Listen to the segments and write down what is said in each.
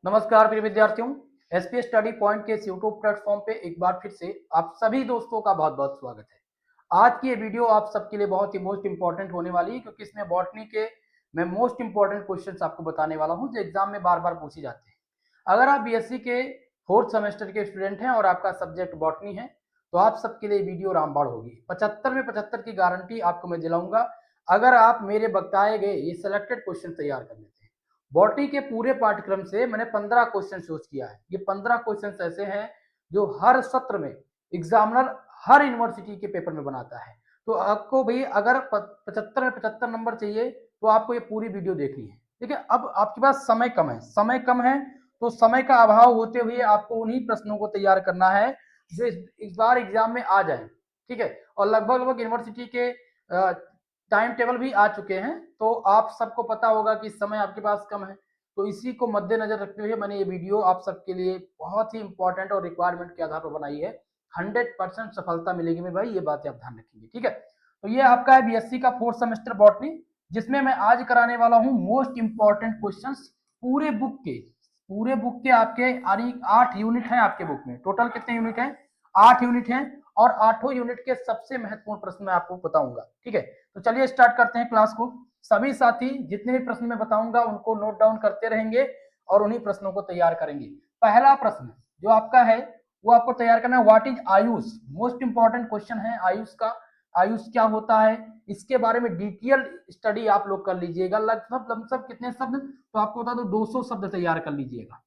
नमस्कार प्रिय विद्यार्थियों, एसपीएस स्टडी पॉइंट के इस यूट्यूब प्लेटफॉर्म पे एक बार फिर से आप सभी दोस्तों का बहुत बहुत स्वागत है। आज की ये वीडियो आप सबके लिए बहुत ही मोस्ट इंपॉर्टेंट होने वाली है, क्योंकि इसमें बॉटनी के मैं मोस्ट इंपॉर्टेंट क्वेश्चंस आपको बताने वाला हूं जो एग्जाम में बार बार पूछे जाते हैं। अगर आप बीएससी के फोर्थ सेमेस्टर के स्टूडेंट हैं और आपका सब्जेक्ट बॉटनी है तो आप सबके लिए वीडियो रामबाण होगी। 75 में 75 की गारंटी आपको मैं दिलाऊंगा अगर आप मेरे बताए गए ये सिलेक्टेड क्वेश्चन तैयार कर लेते हैं। बॉटनी के पूरे पाठ्यक्रम से मैंने 15 क्वेश्चन चूज किया है। ये 15 क्वेश्चन ऐसे हैं जो हर सत्र में एग्जामिनर हर यूनिवर्सिटी के पेपर में बनाता है। तो आपको भाई अगर 75 में 75 नंबर चाहिए तो आपको ये पूरी वीडियो देखनी है। ठीक है, अब आपके पास समय कम है तो समय का अभाव होते हुए आपको उन्हीं प्रश्नों को तैयार करना है जो इस बार एग्जाम में आ जाए। ठीक है, और लगभग यूनिवर्सिटी के टाइम टेबल भी आ चुके हैं, तो आप सबको पता होगा कि समय आपके पास कम है। तो इसी को मद्देनजर रखते हुए मैंने ये वीडियो आप सबके लिए बहुत ही इंपॉर्टेंट और रिक्वायरमेंट के आधार पर बनाई है। 100% सफलता मिलेगी मेरे भाई, ये बातें आप ध्यान रखेंगे। ठीक है, तो ये आपका है बीएससी का फोर्थ सेमेस्टर बॉटनी, जिसमें मैं आज कराने वाला हूँ मोस्ट इंपॉर्टेंट क्वेश्चंस पूरे बुक के आपके 8 यूनिट है। आपके बुक में टोटल कितने यूनिट है? 8 यूनिट है, और 8 यूनिट के सबसे महत्वपूर्ण प्रश्न मैं आपको बताऊंगा। ठीक है, तो चलिए स्टार्ट करते हैं क्लास को। सभी साथी जितने भी प्रश्न मैं बताऊंगा उनको नोट डाउन करते रहेंगे और उन्हीं प्रश्नों को तैयार करेंगे। पहला प्रश्न जो आपका है वो आपको तैयार करना है, what is Ayush. Most important question है आयुष का। आयुष क्या होता है इसके बारे में डिटेल स्टडी आप लोग कर लीजिएगा। लगभग कितने शब्द, तो आपको बता दो 200 शब्द तैयार कर लीजिएगा।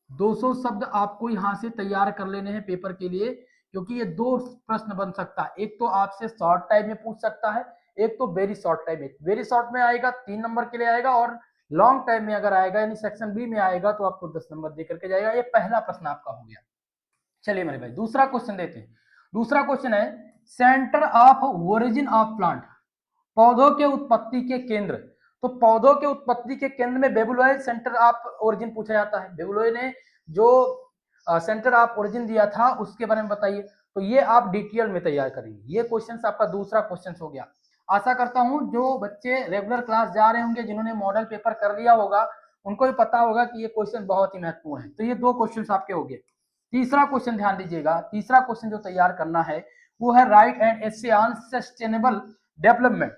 200 शब्द आपको यहां से तैयार कर लेने हैं पेपर के लिए, क्योंकि ये दो प्रश्न बन सकता है। एक तो आपसे शॉर्ट टाइम में पूछ सकता है, एक तो वेरी शॉर्ट टाइम में। वेरी शॉर्ट में आएगा 3 नंबर के लिए आएगा, और लॉन्ग टाइम में अगर आएगा यानी सेक्शन बी में आएगा तो आपको 10 नंबर दे करके जाएगा। ये पहला प्रश्न आपका हो गया। चलिए मेरे भाई दूसरा क्वेश्चन देते हैं। दूसरा क्वेश्चन है, centre of origin of plant, पौधों के उत्पत्ति के केंद्र। तो पौधों के उत्पत्ति के केंद्र में बेबुलोय सेंटर ऑफ ओरिजिन पूछा जाता है। बेबुलोय ने जो सेंटर ऑफ ओरिजिन दिया था उसके बारे में बताइए। तो ये आप डिटेल में तैयार करेंगे। ये क्वेश्चन आपका दूसरा क्वेश्चन हो गया। आशा करता हूं जो बच्चे रेगुलर क्लास जा रहे होंगे, जिन्होंने मॉडल पेपर कर लिया होगा, उनको भी पता होगा कि ये क्वेश्चन बहुत ही महत्वपूर्ण है। तो ये दो क्वेश्चन आपके हो गए। तीसरा क्वेश्चन ध्यान दीजिएगा। तीसरा क्वेश्चन जो तैयार करना है वो है right and essay on sustainable development,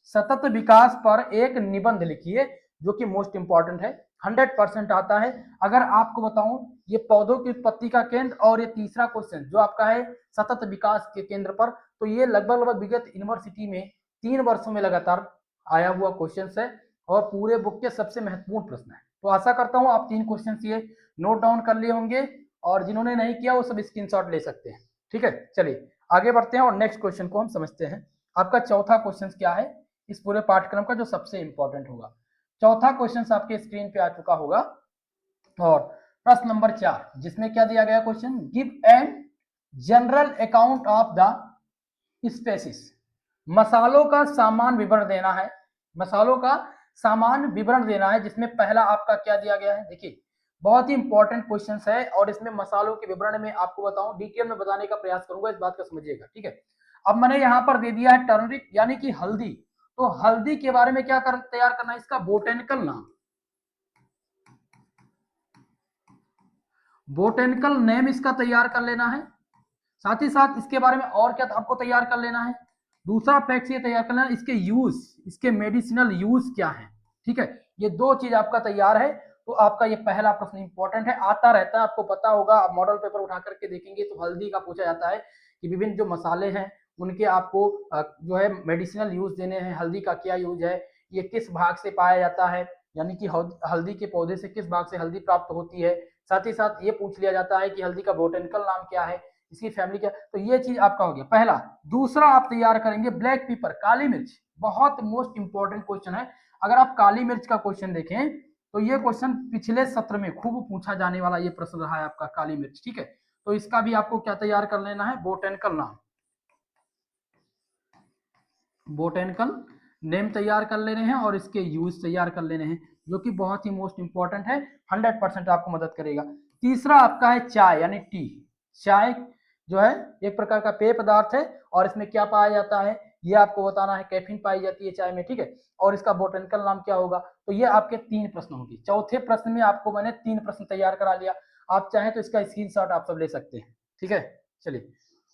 सतत विकास पर एक निबंध लिखिए, जो कि मोस्ट इंपॉर्टेंट है। 100% आता है। अगर आपको बताऊं ये पौधों की उत्पत्ति का केंद्र और ये तीसरा क्वेश्चन जो आपका है सतत विकास के केंद्र पर, तो ये लगभग विगत यूनिवर्सिटी में 3 वर्षों में लगातार आया हुआ क्वेश्चन है और पूरे बुक के सबसे महत्वपूर्ण प्रश्न है। तो आशा करता हूं आप 3 क्वेश्चन ये नोट डाउन कर लिए होंगे, और जिन्होंने नहीं किया वो सब स्क्रीनशॉट ले सकते हैं। ठीक है, चलिए आगे बढ़ते हैं और नेक्स्ट क्वेश्चन को हम समझते हैं। आपका चौथा क्वेश्चन क्या है इस पूरे पाठ्यक्रम का, जो सबसे इंपॉर्टेंट होगा। चौथा क्वेश्चन आपके स्क्रीन पे आ चुका होगा, और प्रश्न नंबर 4 जिसमें क्या दिया गया question, give an general account of the species. मसालों का सामान्य विवरण देना है। मसालों का सामान्य विवरण देना है, जिसमें पहला आपका क्या दिया गया है। देखिए बहुत ही इंपॉर्टेंट क्वेश्चन है, और इसमें मसालों के विवरण में आपको बताऊं डिटेल में बताने का प्रयास करूंगा, इस बात का समझिएगा। ठीक है, अब मैंने यहां पर दे दिया है टर्मरिक यानी कि हल्दी। तो हल्दी के बारे में क्या तैयार करना है, इसका बोटेनिकल नाम, बोटेनिकल नेम इसका तैयार कर लेना है। साथ ही साथ इसके बारे में और क्या आपको तैयार कर लेना है, दूसरा फैक्ट ये तैयार करना है, इसके यूज, इसके मेडिसिनल यूज क्या है। ठीक है, ये दो चीज आपका तैयार है। तो आपका ये पहला प्रश्न इंपॉर्टेंट है, आता रहता है, आपको पता होगा। आप मॉडल पेपर उठा करके देखेंगे तो हल्दी का पूछा जाता है कि विभिन्न जो मसाले हैं उनके आपको जो है मेडिसिनल यूज देने हैं। हल्दी का क्या यूज है, ये किस भाग से पाया जाता है, यानी कि हल्दी के पौधे से किस भाग से हल्दी प्राप्त होती है। साथ ही साथ ये पूछ लिया जाता है कि हल्दी का बोटेनिकल नाम क्या है, इसकी फैमिली क्या। तो ये चीज आपका हो गया पहला। दूसरा आप तैयार करेंगे ब्लैक पेपर, काली मिर्च। बहुत मोस्ट इंपॉर्टेंट क्वेश्चन है। अगर आप काली मिर्च का क्वेश्चन देखें तो ये क्वेश्चन पिछले सत्र में खूब पूछा जाने वाला ये प्रश्न रहा है आपका, काली मिर्च। ठीक है, तो इसका भी आपको क्या तैयार कर लेना है, बोटेनिकल नाम, बोटेनिकल नेम तैयार कर लेने हैं, और इसके यूज तैयार कर लेने हैं, जो कि बहुत ही मोस्ट इंपॉर्टेंट है। 100% आपको मदद करेगा। तीसरा आपका है चाय यानी टी। चाय जो है एक प्रकार का पेय पदार्थ है, और इसमें क्या पाया जाता है, ये आपको बताना है। कैफीन पाई जाती है चाय में, ठीक है, और इसका बोटेनिकल नाम क्या होगा। तो ये आपके 3 प्रश्न होंगे। चौथे प्रश्न में आपको मैंने 3 प्रश्न तैयार करा लिया। आप चाहें तो इसका स्क्रीनशॉट आप सब ले सकते हैं, ठीक है। चलिए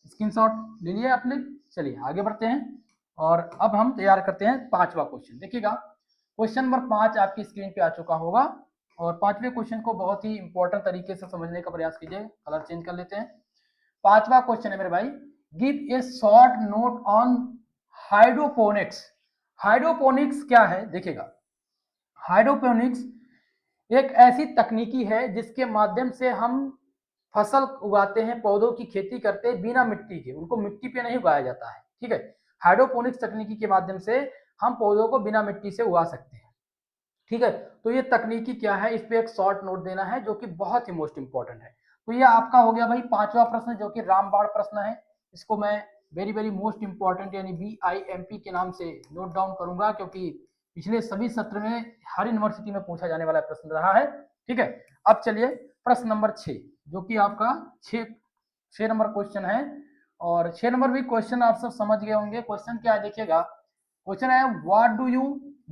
स्क्रीनशॉट ले लिया आपने। चलिए आगे बढ़ते हैं और अब हम तैयार करते हैं 5वां क्वेश्चन। देखिएगा क्वेश्चन नंबर 5 आपकी स्क्रीन पे आ चुका होगा और 5वें क्वेश्चन को बहुत ही इंपॉर्टेंट तरीके से समझने का प्रयास कीजिए। कलर चेंज कर लेते हैं। 5वां क्वेश्चन है मेरे भाई, give a short note on hydroponics. Hydroponics क्या है देखिएगा, हाइड्रोपोनिक्स एक ऐसी तकनीकी है जिसके माध्यम से हम फसल उगाते हैं, पौधों की खेती करते हैं बिना मिट्टी के, उनको मिट्टी पे नहीं उगाया जाता है, ठीक है। हाइड्रोपोनिक्स तकनीकी के माध्यम से हम पौधों को बिना मिट्टी से उगा सकते हैं, ठीक है। तो ये तकनीकी क्या है, इस पे एक शॉर्ट नोट देना है जो कि बहुत ही मोस्ट इंपॉर्टेंट है। तो ये आपका हो गया भाई 5वां प्रश्न जो कि रामबाण प्रश्न है। इसको मैं वेरी वेरी मोस्ट इंपॉर्टेंट यानी BIMP के नाम से नोट डाउन करूंगा, क्योंकि पिछले सभी सत्र में हर यूनिवर्सिटी में पूछा जाने वाला प्रश्न रहा है, ठीक है। अब चलिए प्रश्न नंबर 6 जो कि आपका 6 नंबर क्वेश्चन है और 6 नंबर भी क्वेश्चन आप सब समझ गए होंगे। क्वेश्चन क्या है देखिएगा, क्वेश्चन है what do you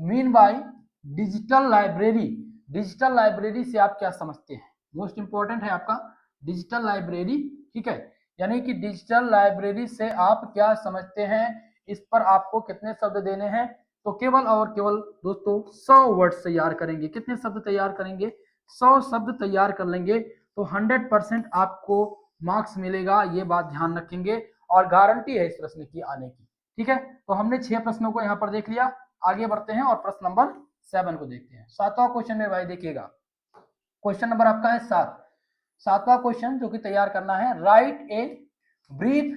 mean by digital library. Digital library से आप क्या समझते हैं, मोस्ट इंपॉर्टेंट है आपका डिजिटल लाइब्रेरी, ठीक है। यानी कि डिजिटल लाइब्रेरी से आप क्या समझते हैं, इस पर आपको कितने शब्द देने हैं। तो केवल और केवल दोस्तों 100 वर्ड्स तैयार करेंगे। कितने शब्द तैयार करेंगे, 100 शब्द तैयार कर लेंगे तो 100% आपको मार्क्स मिलेगा, ये बात ध्यान रखेंगे और गारंटी है इस प्रश्न की आने की, ठीक है। तो हमने 6 प्रश्नों को यहाँ पर देख लिया। आगे बढ़ते हैं और प्रश्न नंबर 7 को देखते हैं। 7वां क्वेश्चन में भाई देखिएगा, क्वेश्चन नंबर आपका है 7वां क्वेश्चन जो कि तैयार करना है, right a brief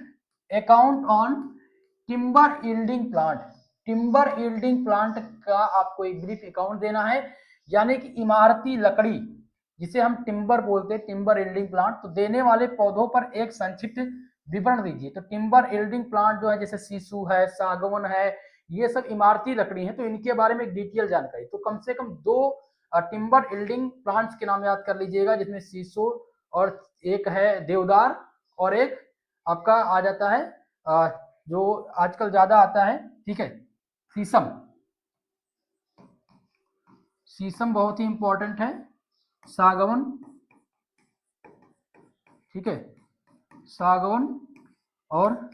account on timber yielding plant. Timber yielding plant का आपको एक ब्रीफ अकाउंट देना है, यानी कि इमारती लकड़ी जिसे हम टिम्बर बोलते हैं, टिम्बर यील्डिंग प्लांट। तो देने वाले पौधों पर एक संक्षिप्त विवरण दीजिए। तो टिम्बर यील्डिंग प्लांट जो है जैसे सीसू है, सागवन है, ये सब इमारती लकड़ी है, तो इनके बारे में एक डिटेल जानकारी। तो कम से कम 2 टिम्बर यील्डिंग प्लांट्स के नाम याद कर लीजिएगा, जिसमें सीसो और एक है देवदार और एक आपका आ जाता है जो आजकल ज्यादा आता है, ठीक है, शीशम। शीशम बहुत ही इंपॉर्टेंट है, सागवन, ठीक है, सागवन और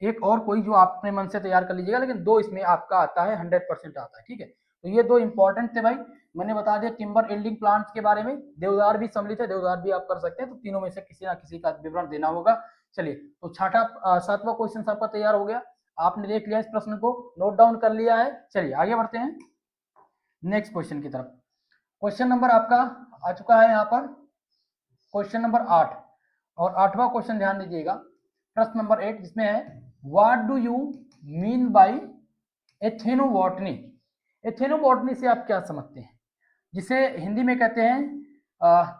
एक और कोई जो आप अपने मन से तैयार कर लीजिएगा, लेकिन 2 इसमें आपका आता है, 100% आता है, ठीक है। तो ये 2 इंपॉर्टेंट थे भाई। मैंने बता दिया टिम्बर यील्डिंग प्लांट्स के बारे में। देवदार भी सम्मिलित है, देवदार भी आप कर सकते हैं। तो तीनों में से किसी ना किसी का विवरण देना होगा। चलिए तो 7वां क्वेश्चन आपका तैयार हो गया, आपने देख लिया, इस प्रश्न को नोट डाउन कर लिया है। चलिए आगे बढ़ते हैं नेक्स्ट क्वेश्चन की तरफ। क्वेश्चन नंबर आपका आ चुका है यहाँ पर, क्वेश्चन नंबर 8 और 8वां क्वेश्चन ध्यान दीजिएगा, प्रश्न नंबर 8 जिसमें है what do you mean by ethnobotany. Ethnobotany से आप क्या समझते हैं, जिसे हिंदी में कहते हैं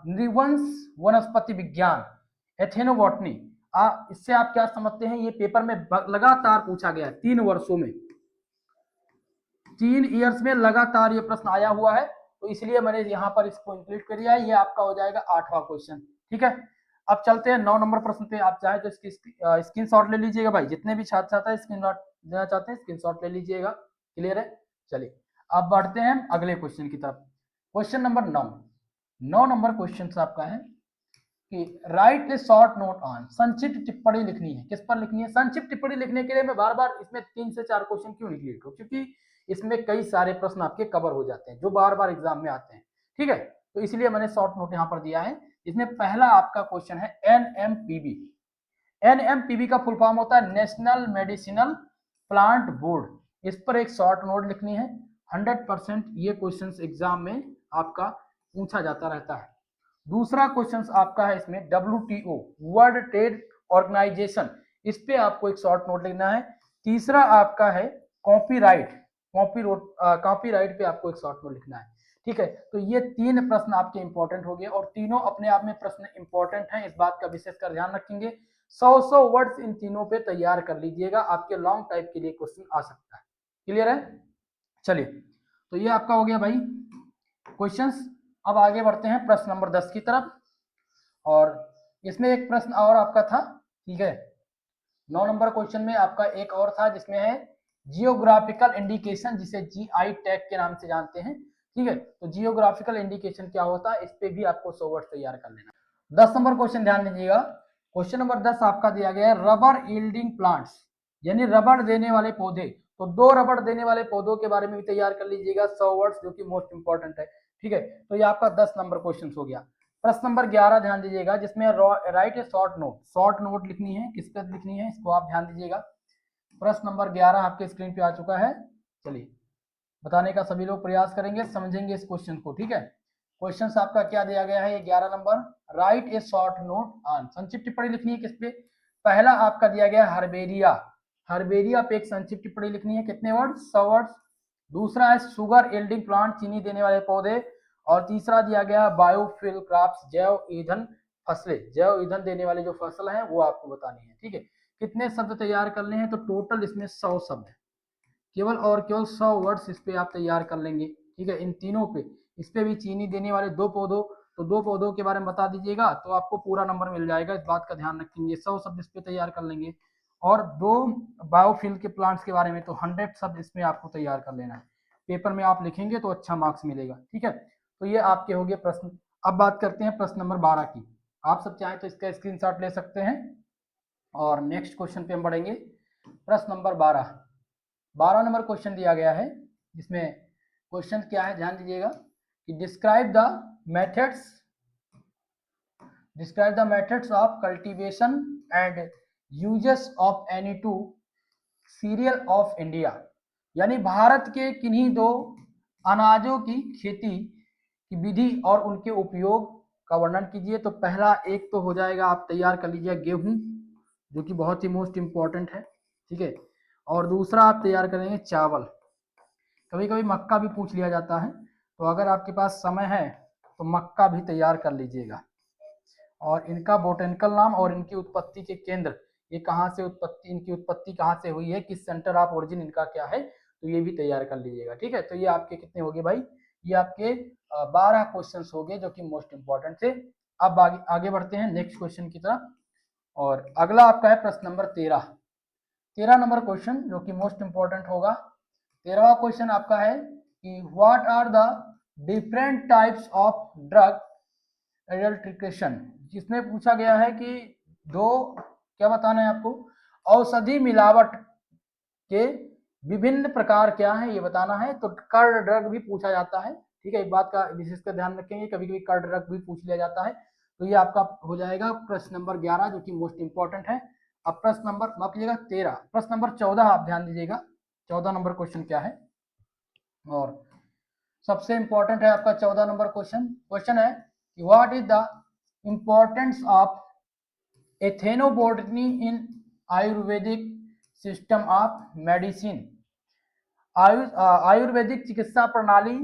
नृवंश वनस्पति विज्ञान, एथेनोबॉटनी। इससे आप क्या समझते हैं, ये पेपर में लगातार पूछा गया है, 3 वर्षों में, 3 ईयर्स में लगातार ये प्रश्न आया हुआ है, तो इसलिए मैंने यहाँ पर इसको इंक्लूड कर दिया है। ये आपका हो जाएगा 8वां क्वेश्चन, ठीक है। अब चलते हैं 9 नंबर प्रश्न पे। आप चाहे तो इसकी स्क्रीनशॉट ले लीजिएगा भाई, जितने भी छात्र छात्रा स्क्रीनशॉट देना चाहते हैं स्क्रीनशॉट ले लीजिएगा, क्लियर है। चलिए अब बढ़ते हैं अगले क्वेश्चन की तरफ। क्वेश्चन नंबर 9 नंबर क्वेश्चन आपका है कि right A short note on. संक्षिप्त टिप्पणी लिखनी है, किस पर लिखनी है, संक्षिप्त टिप्पणी लिखने के लिए मैं बार बार इसमें 3 से 4 क्वेश्चन क्यों लिख लेता हूँ, क्योंकि इसमें कई सारे प्रश्न आपके कवर हो जाते हैं जो बार बार एग्जाम में आते हैं, ठीक है। तो इसलिए मैंने शॉर्ट नोट यहाँ पर दिया है। इसमें पहला आपका क्वेश्चन है NMPB। NMPB का फुल फॉर्म होता है नेशनल मेडिसिनल प्लांट बोर्ड। इस पर एक शॉर्ट नोट लिखनी है। 100% ये क्वेश्चन एग्जाम में आपका पूछा जाता रहता है। दूसरा क्वेश्चन आपका है इसमें WTO, वर्ल्ड ट्रेड ऑर्गेनाइजेशन, इस पे आपको एक शॉर्ट नोट लिखना है। तीसरा आपका है कॉपीराइट, कॉपीराइट पे आपको एक शॉर्ट नोट लिखना है, ठीक है। तो ये 3 प्रश्न आपके इंपॉर्टेंट हो गए और तीनों अपने आप में प्रश्न इंपॉर्टेंट हैं, इस बात का विशेषकर ध्यान रखेंगे। 100 वर्ड्स इन तीनों पे तैयार कर लीजिएगा, आपके लॉन्ग टाइप के लिए क्वेश्चन आ सकता है, क्लियर है। चलिए तो ये आपका हो गया भाई क्वेश्चंस। अब आगे बढ़ते हैं प्रश्न नंबर 10 की तरफ और इसमें एक प्रश्न और आपका था, ठीक है। 9 नंबर क्वेश्चन में आपका एक और था जिसमें है जियोग्राफिकल इंडिकेशन, जिसे जीआई टैग के नाम से जानते हैं। ठीक है, तो जियोग्राफिकल इंडिकेशन क्या होता है, इस पे भी आपको 100 वर्ड तैयार कर लेना। 10 नंबर क्वेश्चन ध्यान दीजिएगा। क्वेश्चन नंबर 10 आपका दिया गया है रबर यील्डिंग प्लांट्स, यानी रबड़ देने वाले पौधे। तो 2 रबड़ देने वाले पौधों के बारे में भी तैयार कर लीजिएगा 100 वर्ड्स, जो कि मोस्ट इंपॉर्टेंट है। ठीक है, तो ये आपका 10 नंबर क्वेश्चन हो गया। प्रश्न नंबर 11 ध्यान दीजिएगा, जिसमें राइट ए शॉर्ट नोट, शॉर्ट नोट लिखनी है, किस पर लिखनी है इसको आप ध्यान दीजिएगा। प्रश्न नंबर 11 आपके स्क्रीन पे आ चुका है। चलिए बताने का सभी लोग प्रयास करेंगे, समझेंगे इस क्वेश्चन को। ठीक है, क्वेश्चन आपका क्या दिया गया है, ये 11 number, right A short note on, संक्षिप्त टिप्पणी लिखनी है किस पे। पहला आपका दिया गया है हर्बेरिया, हर्बेरिया पे एक संक्षिप्त टिप्पणी लिखनी है, कितने वर्ड, 100 वर्ड। दूसरा है शुगर यील्डिंग प्लांट, चीनी देने वाले पौधे। और तीसरा दिया गया बायोफ्यूल क्रॉप्स, जैव ईंधन फसलें, जैव ईंधन देने वाली जो फसल है वो आपको बतानी है। ठीक है, कितने शब्द तैयार करने हैं, तो टोटल इसमें 100 शब्द है, केवल और केवल 100 वर्ड्स इस पे आप तैयार कर लेंगे। ठीक है, इन तीनों पे, इस पे भी चीनी देने वाले 2 पौधों, तो 2 पौधों के बारे में बता दीजिएगा तो आपको पूरा नंबर मिल जाएगा, इस बात का ध्यान रखेंगे। 100 शब्द इस पे तैयार कर लेंगे। और 2 बायोफ्यूल के प्लांट्स के बारे में तो 100 शब्द इसमें आपको तैयार कर लेना है। पेपर में आप लिखेंगे तो अच्छा मार्क्स मिलेगा। ठीक है, तो ये आपके हो गए प्रश्न। अब बात करते हैं प्रश्न नंबर 12 की। आप सब चाहें तो इसका स्क्रीनशॉट ले सकते हैं और नेक्स्ट क्वेश्चन पे हम बढ़ेंगे। प्रश्न नंबर 12 नंबर क्वेश्चन दिया गया है, जिसमें क्वेश्चन क्या है ध्यान दीजिएगा कि describe the methods of cultivation and uses of any two serial of India, यानी भारत के किन्हीं 2 अनाजों की खेती की विधि और उनके उपयोग का वर्णन कीजिए। तो पहला एक तो हो जाएगा, आप तैयार कर लीजिए गेहूं, जो कि बहुत ही मोस्ट इंपॉर्टेंट है। ठीक है, और दूसरा आप तैयार करेंगे चावल, कभी कभी मक्का भी पूछ लिया जाता है, तो अगर आपके पास समय है तो मक्का भी तैयार कर लीजिएगा। और इनका बोटेनिकल नाम और इनकी उत्पत्ति के केंद्र, ये कहाँ से उत्पत्ति, इनकी उत्पत्ति कहाँ से हुई है, किस सेंटर ऑफ ओरिजिन इनका क्या है, तो ये भी तैयार कर लीजिएगा। ठीक है, तो ये आपके कितने हो गए भाई, ये आपके 12 क्वेश्चन हो गए जो कि मोस्ट इंपॉर्टेंट थे। अब आगे बढ़ते हैं नेक्स्ट क्वेश्चन की तरफ, और अगला आपका है प्रश्न नंबर 13 नंबर क्वेश्चन, जो कि मोस्ट इंपॉर्टेंट होगा। 13वां क्वेश्चन आपका है कि what are the different types of drug adulteration, जिसमें पूछा गया है कि 2 क्या बताना है आपको, औषधि मिलावट के विभिन्न प्रकार क्या है ये बताना है। तो कर्ड ड्रग भी पूछा जाता है। ठीक है, एक बात का विशेषकर ध्यान रखेंगे, कभी कभी कर्ड ड्रग भी पूछ लिया जाता है। तो ये आपका हो जाएगा प्रश्न नंबर 11, जो कि मोस्ट इंपॉर्टेंट है। अब प्रश्न नंबर माफ कीजिएगा 13, प्रश्न नंबर 14 आप ध्यान दीजिएगा। 14 नंबर क्वेश्चन क्या है, और सबसे इंपॉर्टेंट है आपका 14 नंबर क्वेश्चन है कि what is the importance of ethnobotany in ayurvedic system of medicine, आयुर्वेदिक चिकित्सा प्रणाली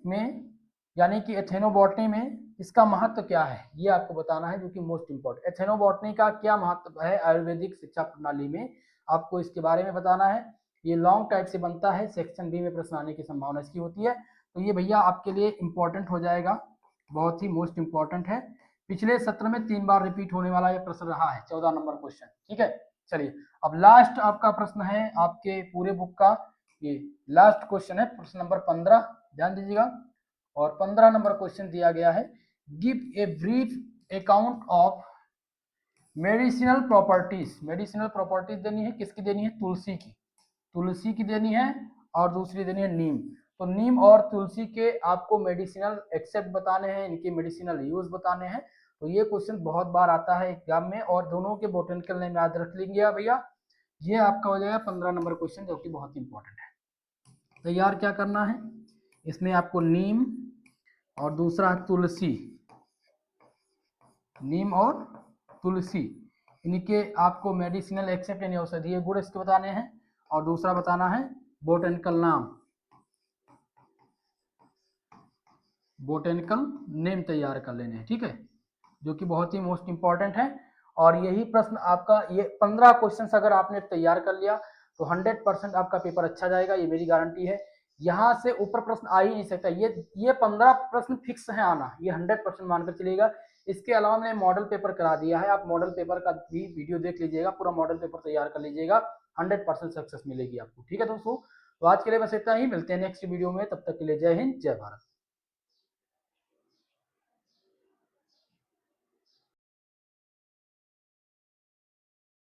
में, यानी कि एथेनोबॉटनी में इसका महत्व क्या है, ये आपको बताना है, जो कि मोस्ट इंपॉर्टेंट। एथेनोबॉटनी का क्या महत्व है आयुर्वेदिक शिक्षा प्रणाली में, आपको इसके बारे में बताना है। ये लॉन्ग टाइप से बनता है, सेक्शन बी में प्रश्न आने की संभावना इसकी होती है। तो ये भैया आपके लिए इंपॉर्टेंट हो जाएगा, बहुत ही मोस्ट इंपॉर्टेंट है। पिछले सत्र में 3 बार रिपीट होने वाला ये प्रश्न रहा है, 14 नंबर क्वेश्चन। ठीक है, चलिए अब लास्ट आपका प्रश्न है आपके पूरे बुक का, ये लास्ट क्वेश्चन है प्रश्न नंबर 15, ध्यान दीजिएगा। और 15 नंबर क्वेश्चन दिया गया है, give a brief account of medicinal properties, medicinal properties देनी है, किसकी देनी है, तुलसी की देनी है, और दूसरी देनी है नीम। तो नीम और तुलसी के आपको मेडिसिनल एक्सेप्ट बताने हैं, इनके मेडिसिनल यूज बताने हैं। तो ये क्वेश्चन बहुत बार आता है एग्जाम में, और दोनों के बोटेनिकल नेम याद रख लीजिए भैया। ये आपका हो जाएगा 15 नंबर क्वेश्चन, जो कि बहुत इंपॉर्टेंट है। तैयार क्या करना है, इसमें आपको नीम और दूसरा तुलसी, नीम और तुलसी, इनके आपको मेडिसिनल एक्सेप्ट यानी औषधीय गुण इसके बताने हैं, और दूसरा बताना है बोटेनिकल नाम, बोटेनिकल नेम तैयार कर लेने हैं। ठीक है, जो कि बहुत ही मोस्ट इंपॉर्टेंट है। और यही प्रश्न आपका, ये 15 क्वेश्चंस अगर आपने तैयार कर लिया तो 100% आपका पेपर अच्छा जाएगा, ये मेरी गारंटी है। यहाँ से ऊपर प्रश्न आ ही नहीं सकता, ये 15 प्रश्न फिक्स है आना, ये 100% मानकर चलिएगा। इसके अलावा मैंने मॉडल पेपर करा दिया है, आप मॉडल पेपर का भी वीडियो देख लीजिएगा, पूरा मॉडल पेपर तैयार कर लीजिएगा। 100% सक्सेस मिलेगी आपको। ठीक है दोस्तों, तो आज के लिए बस इतना ही, मिलते हैं नेक्स्ट वीडियो में, तब तक के लिए जय हिंद जय भारत।